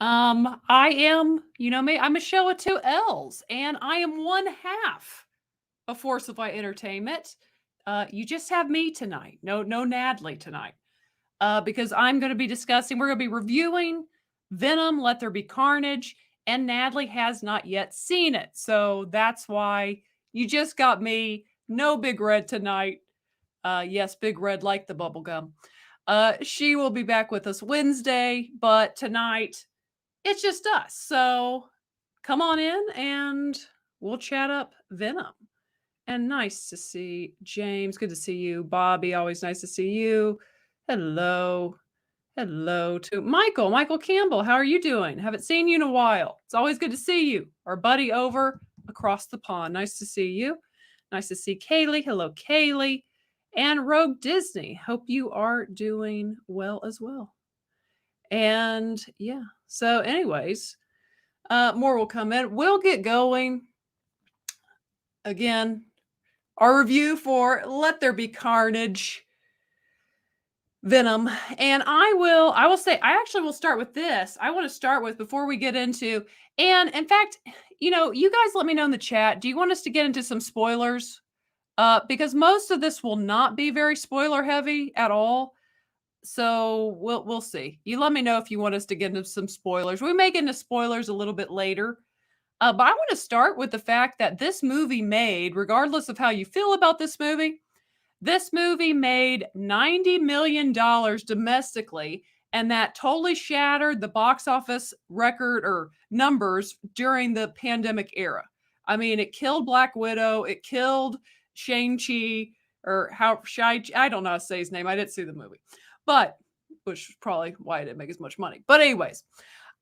I am, you know me, I'm Michelle with two L's, and I am one half of Forcify Entertainment. You just have me tonight. No Nadley tonight. Because I'm going to be discussing, we're going to be reviewing Venom, Let There Be Carnage, and Nadley has not yet seen it. So that's why you just got me. No Big Red tonight. Yes, Big Red like the bubblegum. She will be back with us Wednesday, but tonight it's just us. So come on in and we'll chat up Venom. And nice to see James. Good to see you. Bobby, always nice to see you. Hello. Hello to Michael. Michael Campbell, how are you doing? Haven't seen you in a while. It's always good to see you. Our buddy over across the pond. Nice to see you. Nice to see Kaylee. Hello, Kaylee. And Rogue Disney. Hope you are doing well as well. And yeah. So, anyways, more will come in. We'll get going. Again, our review for Let There Be Carnage, Venom. And I will say, I actually will start with this. I want to start with, before we get into, and in fact, you guys let me know in the chat. Do you want us to get into some spoilers? Because most of this will not be very spoiler heavy at all. So we'll see. You let me know if you want us to get into some spoilers. We may get into spoilers a little bit later. But I want to start with the fact that this movie made, regardless of how you feel about this movie made $90 million domestically, and that totally shattered the box office record or numbers during the pandemic era. I mean, it killed Black Widow, it killed Shang-Chi, or how Shai, I don't know how to say his name. I didn't see the movie, but which is probably why it didn't make as much money. But anyways,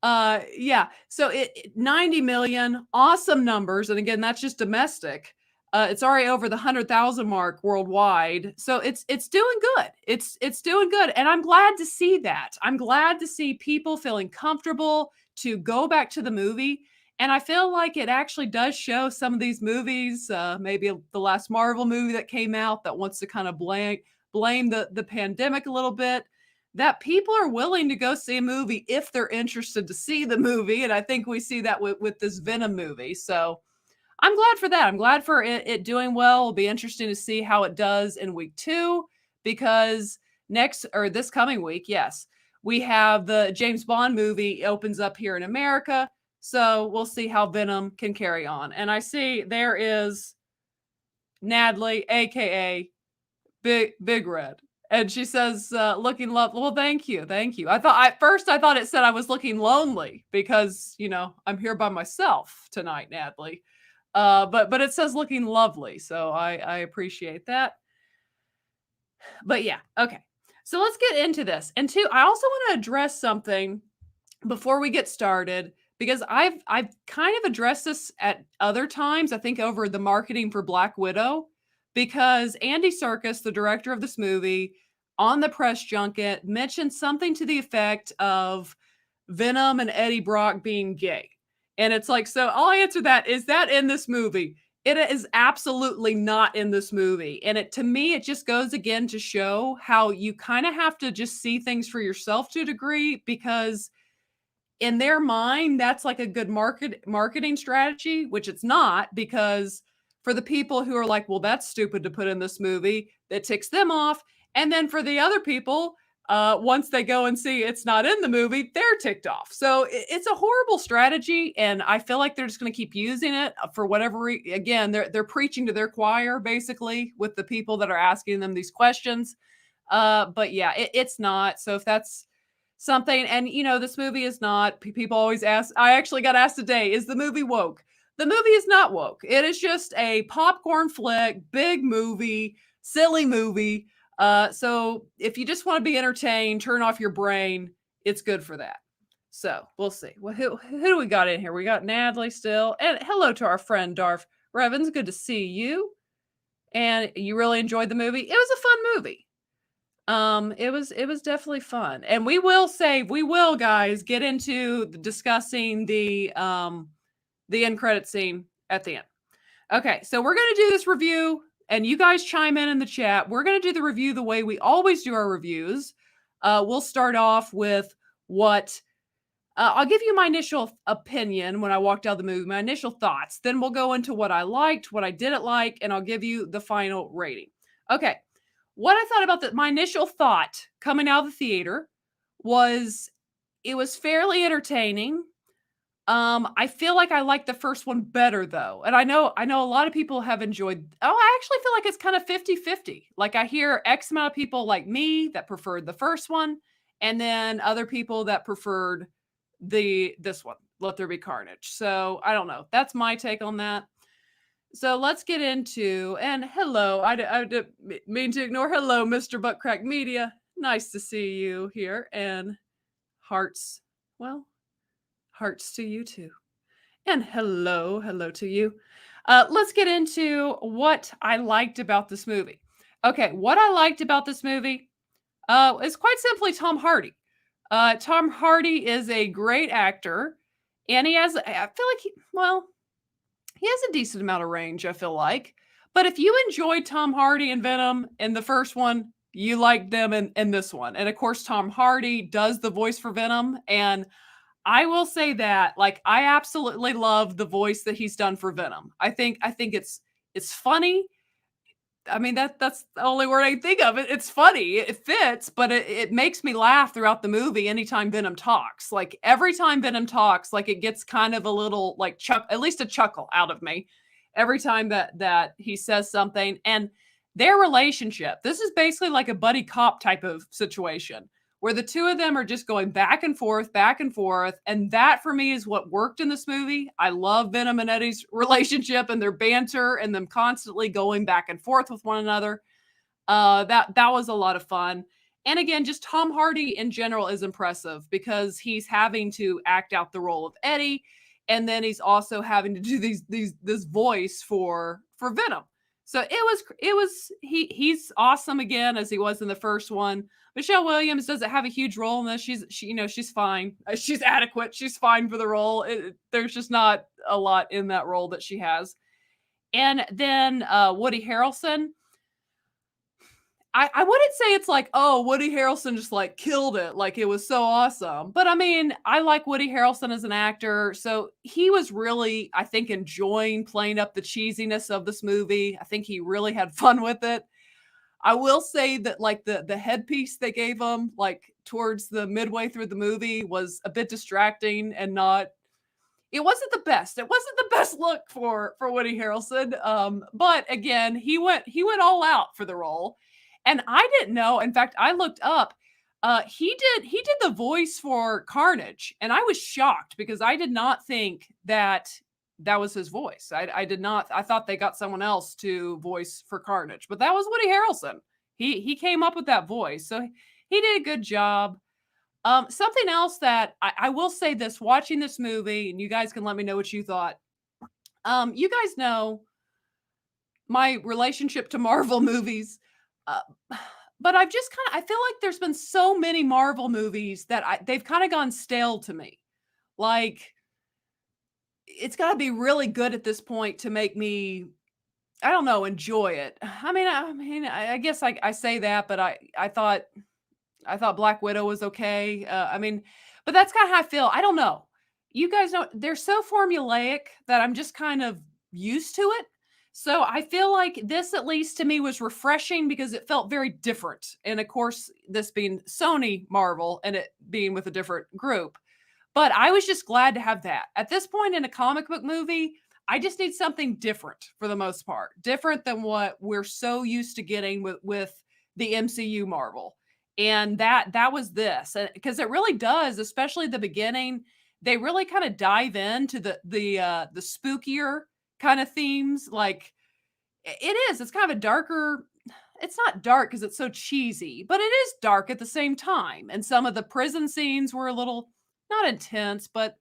yeah. So 90 million, awesome numbers, and again, that's just domestic. It's already over the 100,000 mark worldwide, so it's doing good. It's doing good, and I'm glad to see that. I'm glad to see people feeling comfortable to go back to the movie. And I feel like it actually does show some of these movies, maybe the last Marvel movie that came out that wants to kind of blame the pandemic a little bit, that people are willing to go see a movie if they're interested to see the movie. And I think we see that with this Venom movie. So I'm glad for that. I'm glad for it doing well. It'll be interesting to see how it does in week 2, because this coming week, yes, we have the James Bond movie opens up here in America. So we'll see how Venom can carry on. And I see there is Nadley, aka Big Red. And she says, looking lovely. Well, thank you. Thank you. At first I thought it said I was looking lonely because, I'm here by myself tonight, Nadley. But it says looking lovely. So I appreciate that. But yeah. Okay. So let's get into this. And two, I also want to address something before we get started, because I've kind of addressed this at other times, I think over the marketing for Black Widow, because Andy Serkis, the director of this movie, on the press junket mentioned something to the effect of Venom and Eddie Brock being gay. And it's like, so I'll answer that. Is that in this movie? It is absolutely not in this movie. And to me, it just goes again to show how you kind of have to just see things for yourself to a degree, because in their mind, that's like a good marketing strategy, which it's not, because for the people who are like, well, that's stupid to put in this movie, that ticks them off. And then for the other people, once they go and see it's not in the movie, they're ticked off. So it's a horrible strategy, and I feel like they're just going to keep using it for whatever. Again, they're preaching to their choir basically with the people that are asking them these questions. But yeah, it's not. So if that's something, and this movie is not, people always ask, I actually got asked today, is the movie woke? The movie is not woke. It is just a popcorn flick, big movie, silly movie. So if you just want to be entertained, turn off your brain, it's good for that. So we'll see. Well, who do we got in here? We got Nadley still, and hello to our friend Darth Revens. Good to see you. And you really enjoyed the movie. It was a fun movie. It was definitely fun. And we will, guys, get into discussing the end credit scene at the end. Okay, so we're going to do this review, and you guys chime in the chat. We're going to do the review the way we always do our reviews. We'll start off with what I'll give you my initial opinion when I walked out of the movie, my initial thoughts. Then we'll go into what I liked, what I didn't like, and I'll give you the final rating. Okay. What I thought about my initial thought coming out of the theater was it was fairly entertaining. I feel like I like the first one better though. And I know a lot of people have enjoyed. Oh, I actually feel like it's kind of 50-50. Like I hear X amount of people like me that preferred the first one and then other people that preferred this one, Let There Be Carnage. So, I don't know. That's my take on that. So, let's get into and hello. I didn't mean to ignore hello, Mr. Buttcrack Media. Nice to see you here and hearts. Well, hearts to you too. And hello to you. Let's get into what I liked about this movie. Okay, what I liked about this movie is quite simply Tom Hardy. Tom Hardy is a great actor, and I feel like he has a decent amount of range, I feel like. But if you enjoyed Tom Hardy and Venom in the first one, you liked them in this one. And of course, Tom Hardy does the voice for Venom, and I will say that, like, I absolutely love the voice that he's done for Venom. I think it's funny. I mean, that's the only word I can think of. It's funny. It fits, but it makes me laugh throughout the movie anytime Venom talks. Like every time Venom talks, like it gets kind of a little like at least a chuckle out of me every time that he says something. And their relationship, this is basically like a buddy cop type of situation where the two of them are just going back and forth, back and forth. And that for me is what worked in this movie. I love Venom and Eddie's relationship and their banter and them constantly going back and forth with one another. That was a lot of fun. And again, just Tom Hardy in general is impressive because he's having to act out the role of Eddie, and then he's also having to do this voice for Venom. So he's awesome again as he was in the first one. Michelle Williams doesn't have a huge role in this. She's fine. She's adequate. She's fine for the role. There's just not a lot in that role that she has. And then Woody Harrelson. I wouldn't say it's like, oh, Woody Harrelson just like killed it. Like it was so awesome. But I mean, I like Woody Harrelson as an actor. So he was really, I think, enjoying playing up the cheesiness of this movie. I think he really had fun with it. I will say that like the headpiece they gave him like towards the midway through the movie was a bit distracting and not it wasn't the best. It wasn't the best look for Woody Harrelson. But again, he went all out for the role. And I didn't know. In fact, I looked up. He did the voice for Carnage, and I was shocked because I did not think that was his voice. I did not. I thought they got someone else to voice for Carnage, but that was Woody Harrelson. He came up with that voice, so he did a good job. Something else that I will say this: watching this movie, and you guys can let me know what you thought. You guys know my relationship to Marvel movies. Uh, but I feel like there's been so many Marvel movies that they've kind of gone stale to me. Like it's got to be really good at this point to make me, I don't know, enjoy it. I guess I say that, but I thought Black Widow was okay. But that's kind of how I feel. I don't know. You guys know they're so formulaic that I'm just kind of used to it. So I feel like this, at least to me, was refreshing because it felt very different. And of course, this being Sony Marvel and it being with a different group. But I was just glad to have that. At this point in a comic book movie, I just need something different for the most part. Different than what we're so used to getting with the MCU Marvel. And that was this. Because it really does, especially the beginning, they really kind of dive into the spookier kind of themes. Like it's kind of a darker, it's not dark because it's so cheesy, but it is dark at the same time. And some of the prison scenes were a little not intense, but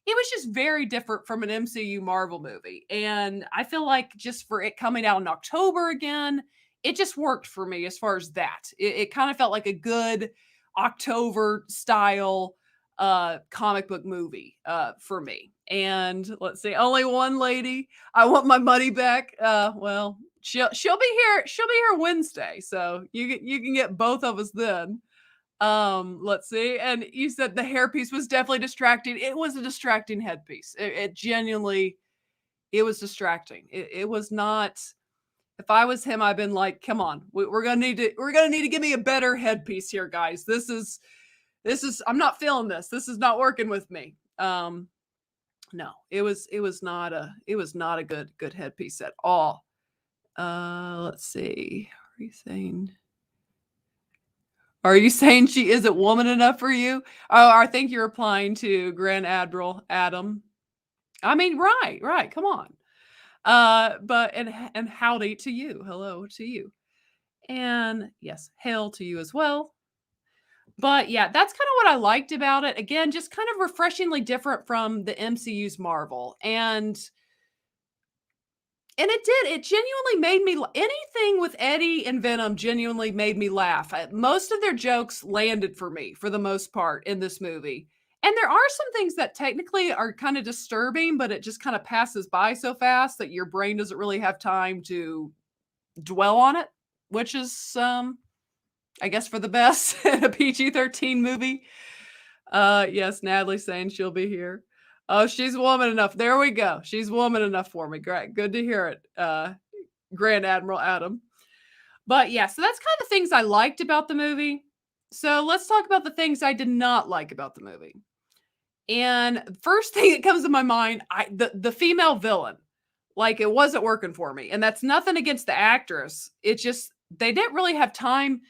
it was just very different from an MCU Marvel movie. And I feel like just for it coming out in October again, it just worked for me as far as that. It kind of felt like a good October style comic book movie for me. And let's see, only one lady. I want my money back. Well, she'll be here. She'll be here Wednesday, so you can get both of us then. Let's see. And you said the hairpiece was definitely distracting. It was a distracting headpiece. It genuinely, it was distracting. It was not. If I was him, I've been like, come on, we're gonna need to give me a better headpiece here, guys. This is I'm not feeling this. This is not working with me. No, it was not a good headpiece at all. Let's see. Are you saying she isn't woman enough for you? Oh, I think you're applying to Grand Admiral Adam. I mean, right. Come on. But and howdy to you. Hello to you. And yes, hail to you as well. But yeah, that's kind of what I liked about it. Again, just kind of refreshingly different from the MCU's Marvel. And it did. It genuinely made me anything with Eddie and Venom genuinely made me laugh. Most of their jokes landed for me for the most part in this movie. And there are some things that technically are kind of disturbing, but it just kind of passes by so fast that your brain doesn't really have time to dwell on it, which is I guess for the best in a PG-13 movie. Yes, Natalie saying she'll be here. Oh, she's woman enough. There we go. She's woman enough for me. Great. Good to hear it. Grand Admiral Adam. But yeah, so that's kind of the things I liked about the movie. So let's talk about the things I did not like about the movie. And first thing that comes to my mind, the female villain. Like it wasn't working for me. And that's nothing against the actress. It just they didn't really have time.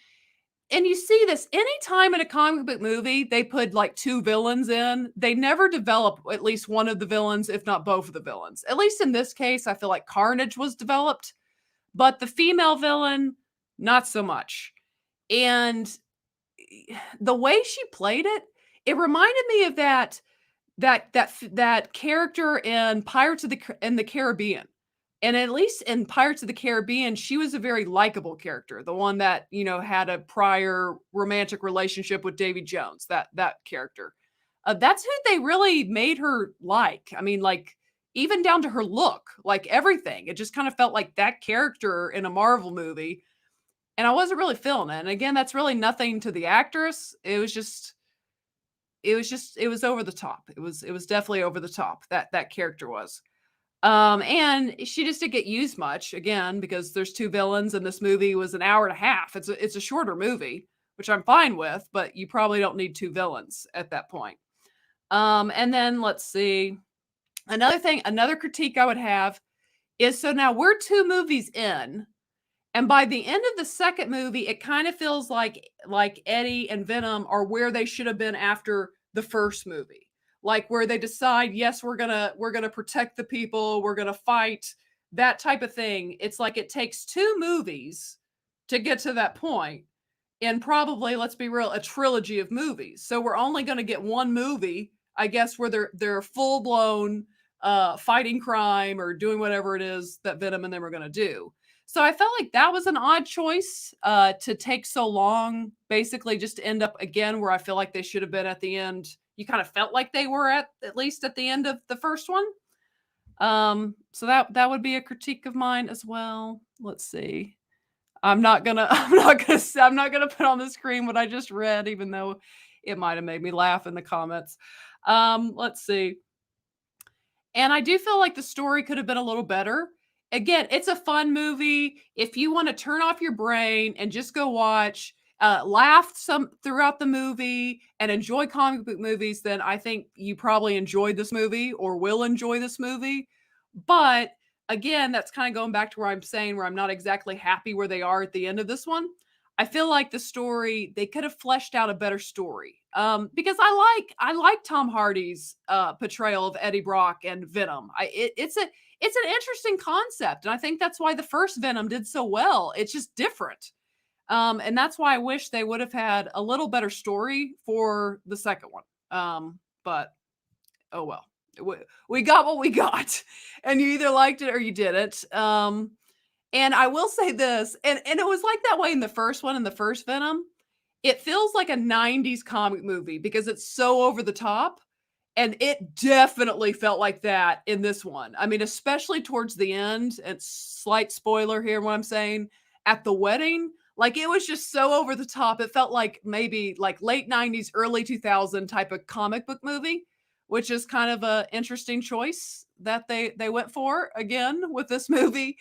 And you see this anytime in a comic book movie, they put like two villains in, they never develop at least one of the villains, if not both of the villains. At least in this case, I feel like Carnage was developed, but the female villain, not so much. And the way she played it, it reminded me of that character in in the Caribbean. And at least in Pirates of the Caribbean, she was a very likable character. The one that, had a prior romantic relationship with Davy Jones, that character. That's who they really made her like. I mean, like even down to her look, like everything. It just kind of felt like that character in a Marvel movie. And I wasn't really feeling it. And again, that's really nothing to the actress. It was over the top. It was definitely over the top. That character was. And she just didn't get used much again because there's two villains and this movie was an hour and a half. It's a shorter movie, which I'm fine with, but you probably don't need two villains at that point. And then let's see. Another critique I would have is so now we're two movies in, and by the end of the second movie, it kind of feels like Eddie and Venom are where they should have been after the first movie. Like where they decide, yes, we're gonna protect the people, we're gonna fight, that type of thing. It's like it takes two movies to get to that point, and probably, let's be real, a trilogy of movies. So we're only gonna get one movie, I guess, where they're full blown fighting crime or doing whatever it is that Venom and them are gonna do. So I felt like that was an odd choice to take so long, basically just to end up again where I feel like they should have been at the end. You kind of felt like they were at least at the end of the first one. So that would be a critique of mine as well. Let's see. I'm not gonna put on the screen what I just read, even though it might have made me laugh in the comments. Let's see. And I do feel like the story could have been a little better. Again, it's a fun movie. If you want to turn off your brain and just go watch, laugh some throughout the movie and enjoy comic book movies, then I think you probably enjoyed this movie or will enjoy this movie. But again, that's kind of going back to where I'm saying where I'm not exactly happy where they are at the end of this one. I feel like the story, they could have fleshed out a better story. Because I like Tom Hardy's portrayal of Eddie Brock and Venom. It's an interesting concept, and I think that's why the first Venom did so well. It's just different. And that's why I wish they would have had a little better story for the second one. But oh well. We got what we got. And you either liked it or you didn't. And I will say this, and it was like that way in the first one, in the first Venom. It feels like a 90s comic movie because it's so over the top. And it definitely felt like that in this one. I mean, especially towards the end, and slight spoiler here, what I'm saying, at the wedding, Like, it was just so over the top. It felt like maybe like late 90s, early 2000 type of comic book movie, which is kind of a interesting choice that they went for again with this movie.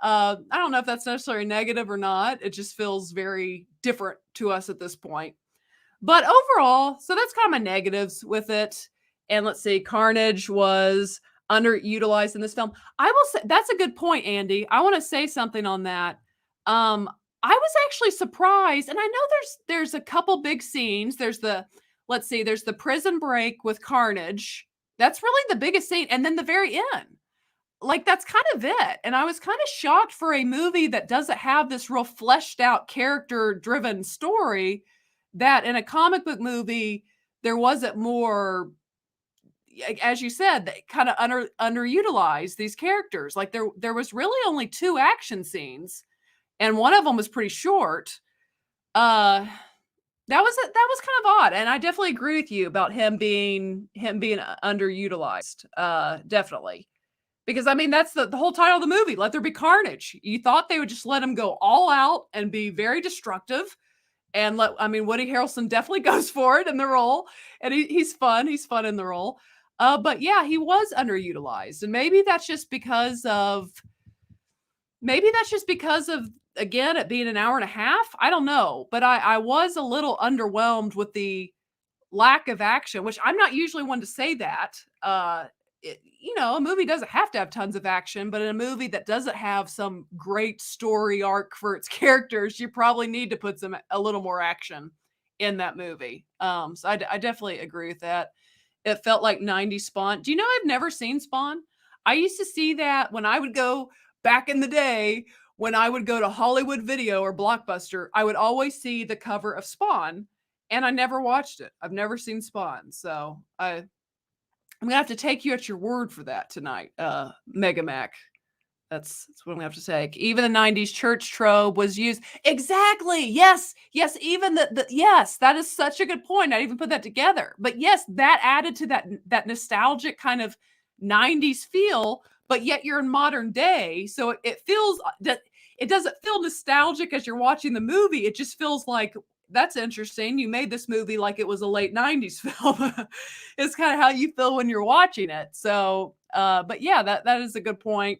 I don't know if that's necessarily negative or not. It just feels very different to us at this point. But overall, so that's kind of my negatives with it. And let's see, Carnage was underutilized in this film. I will say that's a good point, Andy. I want to say something on that. Um, I was actually surprised, and I know there's a couple big scenes. There's the let's see, there's the prison break with Carnage. That's really the biggest scene, and then the very end. Like, that's kind of it, and I was kinda shocked for a movie that doesn't have this real fleshed out character-driven story, that in a comic book movie, there wasn't more, as you said, they kinda underutilized these characters. Like, there was really only 2 action scenes, and one of them was pretty short. Uh, that was kind of odd, and I definitely agree with you about him being underutilized, definitely. Because, I mean, that's the whole title of the movie, Let There Be Carnage. You thought they would just let him go all out and be very destructive, and I mean, Woody Harrelson definitely goes for it in the role, and he's fun in the role. But yeah, he was underutilized, and maybe that's just because of, again, it being an hour and a half? I don't know, but I was a little underwhelmed with the lack of action, which I'm not usually one to say that. A movie doesn't have to have tons of action, but in a movie that doesn't have some great story arc for its characters, you probably need to put a little more action in that movie. So I definitely agree with that. It felt like 90s Spawn. Do you know I've never seen Spawn? I used to see that when I would go back in the day when I would go to Hollywood Video or Blockbuster, I would always see the cover of Spawn, and I never watched it. I've never seen Spawn, so I'm gonna have to take you at your word for that tonight, Mega Mac. That's what I'm gonna have to say. Even the 90s church trope was used. Exactly. Yes. Yes. Even yes, that is such a good point. I didn't even put that together. But yes, that added to that nostalgic kind of 90s feel, but yet you're in modern day. So it feels that it doesn't feel nostalgic as you're watching the movie. It just feels like that's interesting. You made this movie like it was a late 90s film. It's kind of how you feel when you're watching it. So but yeah, that is a good point.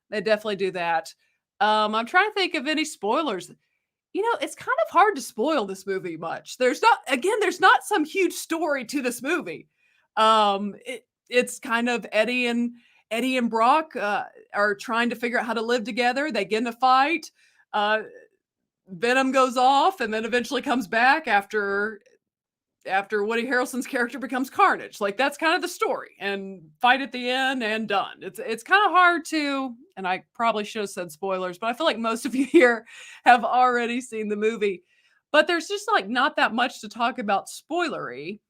They definitely do that. I'm trying to think of any spoilers. It's kind of hard to spoil this movie much. There's not some huge story to this movie. It's kind of Eddie and Brock are trying to figure out how to live together. They get in a fight. Venom goes off and then eventually comes back after Woody Harrelson's character becomes Carnage. Like, that's kind of the story, and fight at the end and done. It's kind of hard to, and I probably should have said spoilers, but I feel like most of you here have already seen the movie. But there's just like not that much to talk about spoilery.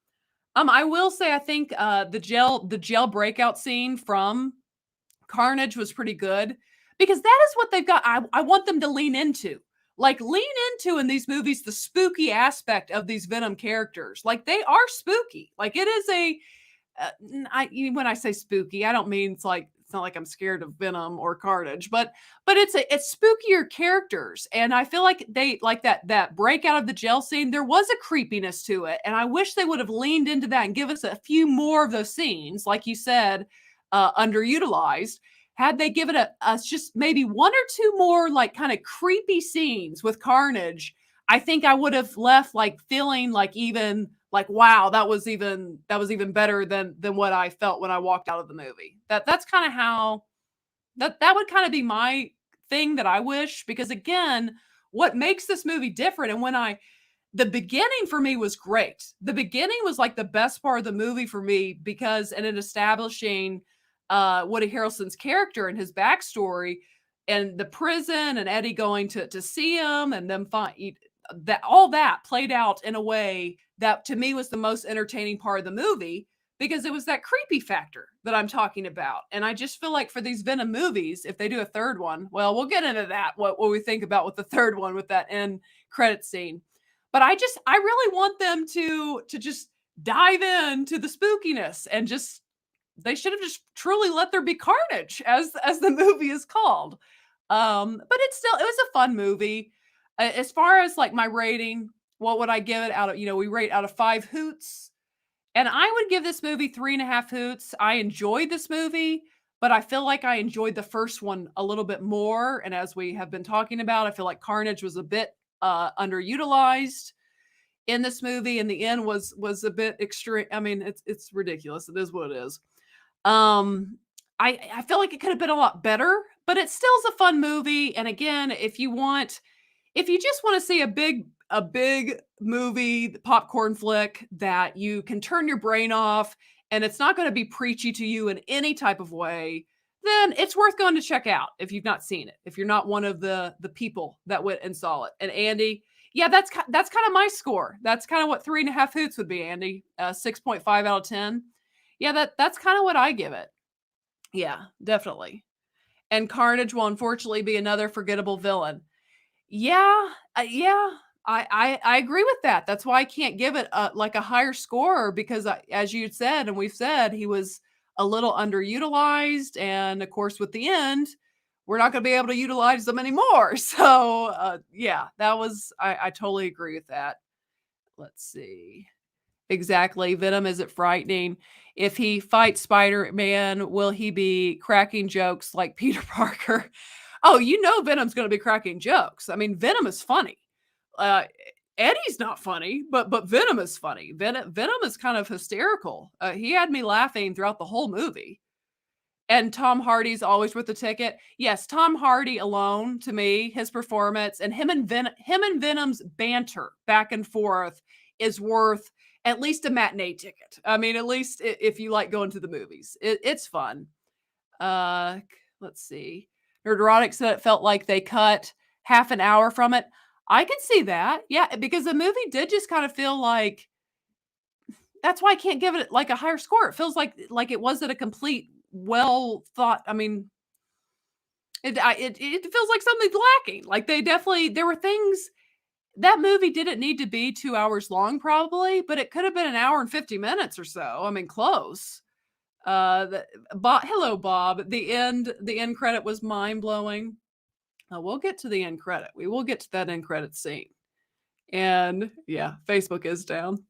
I will say I think the jail breakout scene from Carnage was pretty good because that is what they've got. I want them to lean into. Like, lean into in these movies the spooky aspect of these Venom characters. Like, they are spooky. Like, it is when I say spooky, I don't mean it's not like I'm scared of Venom or Carnage, but it's spookier characters, and I feel like they like that breakout of the jail scene. There was a creepiness to it, and I wish they would have leaned into that and give us a few more of those scenes, like you said, underutilized. Had they given us just maybe one or two more like kind of creepy scenes with Carnage, I think I would have left like feeling like even like, wow, that was even better than what I felt when I walked out of the movie. That's kind of how that would kind of be my thing that I wish, because again, what makes this movie different, and the beginning for me was great. The beginning was like the best part of the movie for me, because and in establishing Woody Harrelson's character and his backstory and the prison and Eddie going to see him and them find that all that played out in a way that to me was the most entertaining part of the movie, because it was that creepy factor that I'm talking about. And I just feel like for these Venom movies, if they do a third one, well, we'll get into that, what we think about with the third one with that end credit scene. But I really want them to just dive into the spookiness and just they should have just truly let there be carnage, as the movie is called. But it was a fun movie. As far as like my rating, what would I give it out of, we rate out of 5 hoots. And I would give this movie 3.5 hoots. I enjoyed this movie, but I feel like I enjoyed the first one a little bit more. And as we have been talking about, I feel like Carnage was a bit underutilized in this movie, and the end was a bit extreme. I mean, it's ridiculous. It is what it is. I feel like it could have been a lot better, but it still is a fun movie. And again, if you just want to see a big movie popcorn flick that you can turn your brain off and it's not going to be preachy to you in any type of way, then it's worth going to check out if you've not seen it. If you're not one of the people that went and saw it. And Andy, yeah, that's kind of my score. That's kind of what 3.5 hoots would be, Andy. 6.5 out of 10. Yeah, that's kind of what I give it. Yeah, definitely. And Carnage will unfortunately be another forgettable villain. Yeah, yeah, I agree with that. That's why I can't give it like a higher score because, as you said, and we've said, he was a little underutilized, and of course, with the end, we're not going to be able to utilize them anymore. So, yeah, I totally agree with that. Let's see. Exactly. Venom isn't frightening. If he fights Spider-Man, will he be cracking jokes like Peter Parker? Oh, Venom's gonna be cracking jokes. I mean, Venom is funny. Uh, Eddie's not funny, but Venom is funny. Venom is kind of hysterical. He had me laughing throughout the whole movie. And Tom Hardy's always worth the ticket. Yes, Tom Hardy alone, to me, his performance and him and Venom's banter back and forth is worth at least a matinee ticket. I mean, at least if you like going to the movies, it's fun. Uh, let's see. Nerdrotic said it felt like they cut half an hour from it. I can see that. Yeah, because the movie did just kind of feel like that's why I can't give it like a higher score. It feels like it wasn't a complete well thought. I mean, it feels like something's lacking. Like there were things that movie didn't need to be 2 hours long, probably, but it could have been an hour and 50 minutes or so. I mean, close. Hello, Bob. The end credit was mind blowing. We'll get to the end credit. We will get to that end credit scene. And yeah, Facebook is down.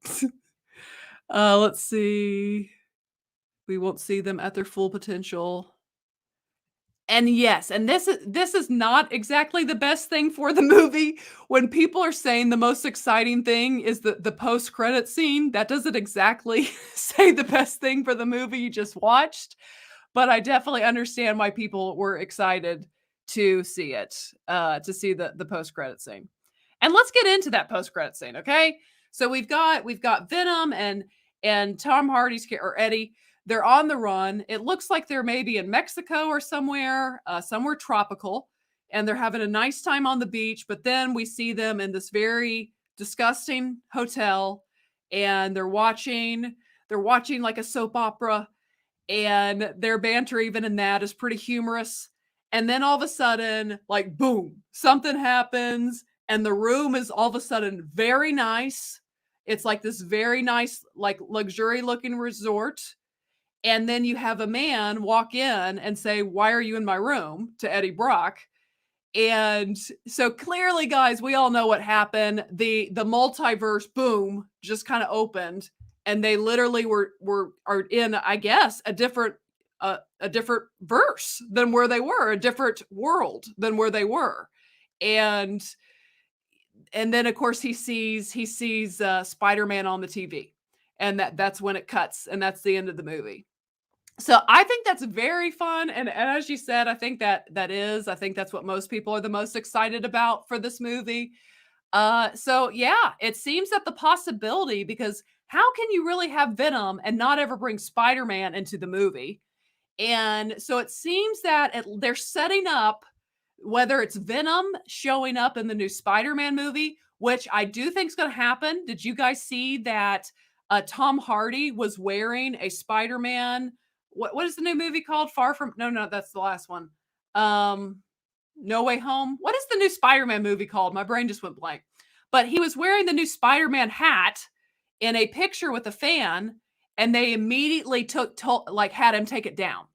Let's see. We won't see them at their full potential. And yes, and this is not exactly the best thing for the movie. When people are saying the most exciting thing is the post-credit scene, that doesn't exactly say the best thing for the movie you just watched. But I definitely understand why people were excited to see it, to see the post-credit scene. And let's get into that post-credit scene, okay? So we've got Venom and Tom Hardy's or Eddie. They're on the run. It looks like they're maybe in Mexico or somewhere tropical, and they're having a nice time on the beach. But then we see them in this very disgusting hotel, and they're watching like a soap opera, and their banter even in that is pretty humorous. And then all of a sudden, like boom, something happens, and the room is all of a sudden very nice. It's like this very nice, like luxury looking resort, and then you have a man walk in and say, "Why are you in my room?" to Eddie Brock. And so clearly, guys, we all know what happened. The multiverse, boom, just kind of opened, and they literally are in, I guess, a different verse than where they were, a different world than where they were. And then of course he sees Spider-Man on the TV. And that's when it cuts, and that's the end of the movie. So I think that's very fun, and as you said, I think I think that's what most people are the most excited about for this movie. So yeah, it seems that the possibility, because how can you really have Venom and not ever bring Spider-Man into the movie? And so it seems that they're setting up whether it's Venom showing up in the new Spider-Man movie, which I do think is going to happen. Did you guys see that Tom Hardy was wearing a Spider-Man? What is the new movie called? Far From No, that's the last one. No Way Home. What is the new Spider-Man movie called? My brain just went blank. But he was wearing the new Spider-Man hat in a picture with a fan, and they immediately had him take it down.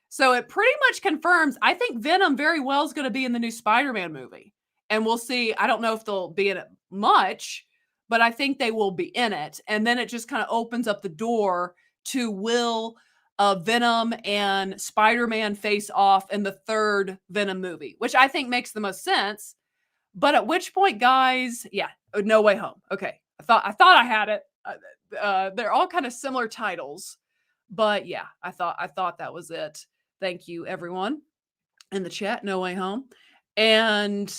So it pretty much confirms, I think Venom very well is going to be in the new Spider-Man movie. and we'll see. I don't know if they'll be in it much, but I think they will be in it. And then it just kind of opens up the door to will Venom and Spider-Man face off in the third Venom movie, which I think makes the most sense. But at which point, guys, yeah, No Way Home. Okay, I thought I had it. They're all kind of similar titles, but yeah, I thought that was it. Thank you, everyone in the chat. No Way Home, and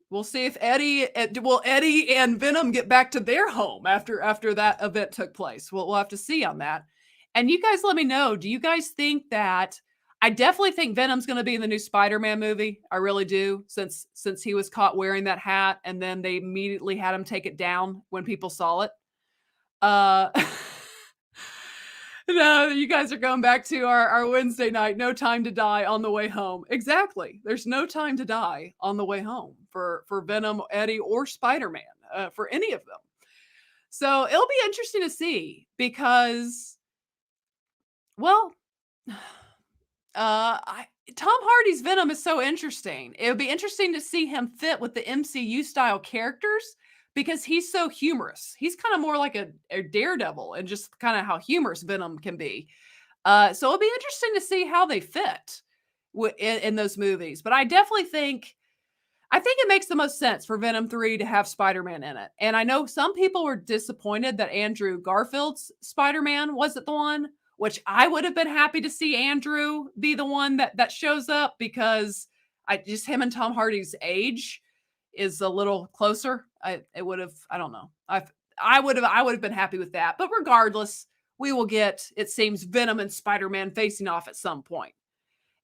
we'll see if Eddie and Venom get back to their home after that event took place. We'll have to see on that. And you guys let me know. Do you guys think that I definitely think Venom's going to be in the new Spider-Man movie. I really do, since he was caught wearing that hat and then they immediately had him take it down when people saw it. Uh No, you guys are going back to our Wednesday night, No Time to Die on the way home. Exactly. There's no time to die on the way home for Venom, Eddie, or Spider-Man, for any of them. So it'll be interesting to see because, well, Tom Hardy's Venom is so interesting. It would be interesting to see him fit with the MCU style characters because he's so humorous. He's kind of more like a daredevil and just kind of how humorous Venom can be. So it'll be interesting to see how they fit in those movies. But I definitely think it makes the most sense for Venom 3 to have Spider-Man in it. And I know some people were disappointed that Andrew Garfield's Spider-Man wasn't the one, which I would have been happy to see Andrew be the one that shows up because him and Tom Hardy's age is a little closer. I don't know. I would have been happy with that. But regardless, we will get, it seems, Venom and Spider-Man facing off at some point.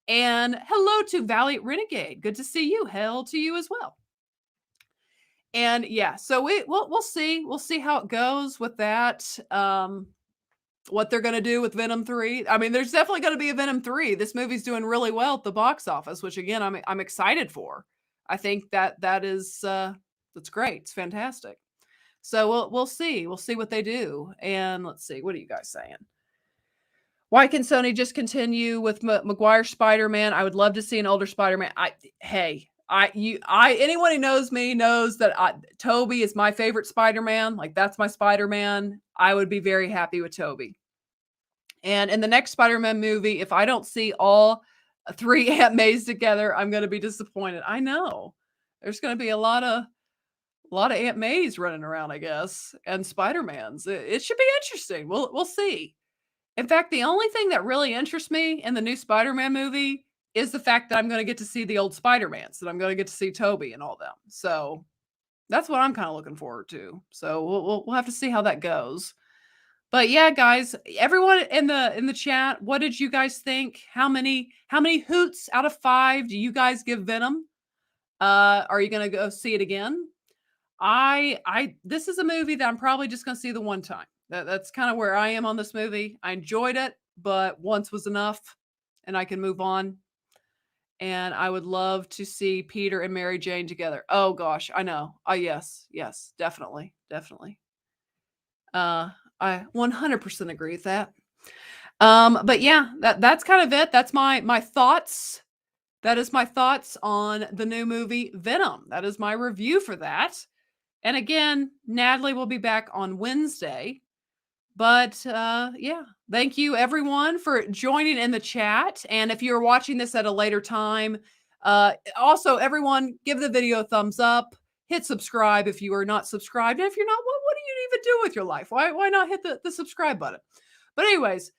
And hello to Valiant Renegade. Good to see you. Hell to you as well. And yeah, so we'll see. We'll see how it goes with that. What they're going to do with Venom 3. I mean, there's definitely going to be a Venom 3. This movie's doing really well at the box office, which again, I'm excited for. I think that is that's great. It's fantastic. So we'll see. We'll see what they do. And let's see. What are you guys saying? Why can Sony just continue with Maguire Spider-Man? I would love to see an older Spider-Man. Anyone who knows me knows that Tobey is my favorite Spider-Man. Like, that's my Spider-Man. I would be very happy with Tobey. And in the next Spider-Man movie, if I don't see all three Aunt Mays together, I'm going to be disappointed. I know. There's going to be a lot of Aunt Mays running around, I guess, and Spider-Mans. It should be interesting. We'll see. In fact, the only thing that really interests me in the new Spider-Man movie is the fact that I'm going to get to see the old Spider-Mans, that I'm going to get to see Tobey and all them. So that's what I'm kind of looking forward to. So we'll have to see how that goes. But yeah, guys, everyone in the chat, what did you guys think? How many hoots out of 5 do you guys give Venom? Are you going to go see it again? This is a movie that I'm probably just going to see the one time. That's kind of where I am on this movie. I enjoyed it, but once was enough and I can move on. And I would love to see Peter and Mary Jane together. Oh gosh, I know. Yes, definitely. I 100% agree with that. But yeah, that's kind of it. That's my thoughts. That is my thoughts on the new movie Venom. That is my review for that. And again, Natalie will be back on Wednesday. But yeah, thank you everyone for joining in the chat. And if you're watching this at a later time, also everyone give the video a thumbs up, hit subscribe if you are not subscribed. And if you're not, what do you even do with your life? Why not hit the subscribe button? But anyways,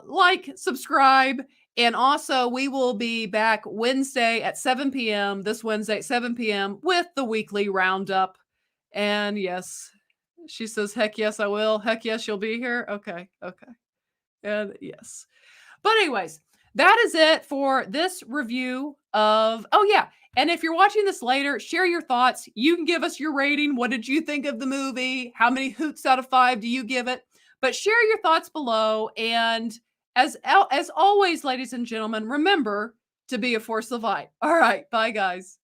like, subscribe. And also we will be back Wednesday at 7 p.m. this Wednesday at 7 p.m. with the weekly roundup. And yes, she says, heck yes, I will. Heck yes, you'll be here. Okay. And yes. But anyways, that is it for this review of, oh yeah. And if you're watching this later, share your thoughts. You can give us your rating. What did you think of the movie? How many hoots out of 5 do you give it? But share your thoughts below. And as always, ladies and gentlemen, remember to be a force of light. All right. Bye, guys.